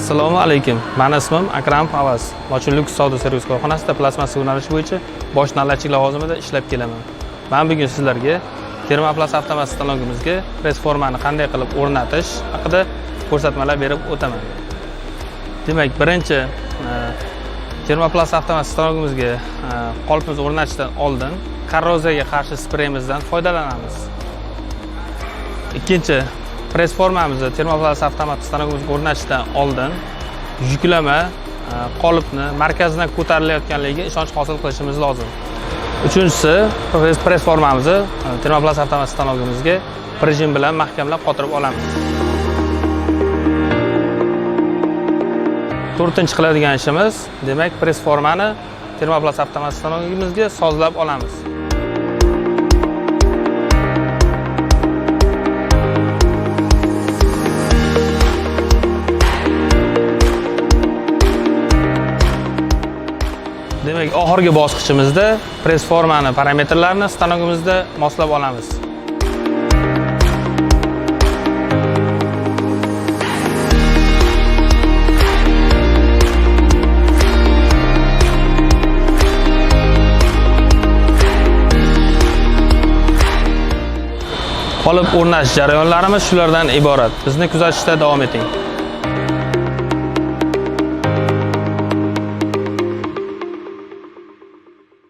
Assalomu alaykum. Meni ismim Akram Avaz. Mochillik savdo servis korxonasida plastmassa yo'nalishi bo'yicha bosh nalatchik lavozimida ishlab kelaman. Men bugun sizlarga termoplastaftomat stanogimizga press formani qanday qilib o'rnatish haqida ko'rsatmalar berib o'taman. Demak, birinchi termoplastaftomat stanogimizga qolipimizni o'rnatishdan oldin korroziyaga qarshi spreymizdan foydalanamiz. Ikkinchi, press formamizni termoplastaftomat stanogimizga o'rnatishdan oldin yuklama qolipni markazdan ko'tarilayotganligiga ishonch hosil qilishimiz lozim. Uchinchisi, press formamizni termoplastaftomat stanogimizga prijim bilan mahkamlab qotirib olamiz. To'rtinchi qiladigan ishimiz, demak, press formani termoplastaftomat stanogimizga sozlab olamiz. Demak, oxirgi bosqichimizda press formani parametrlarini stanogimizda moslab olamiz. Qolip o'rnatish jarayonlarimiz shulardan iborat. Bizni kuzatishda davom eting.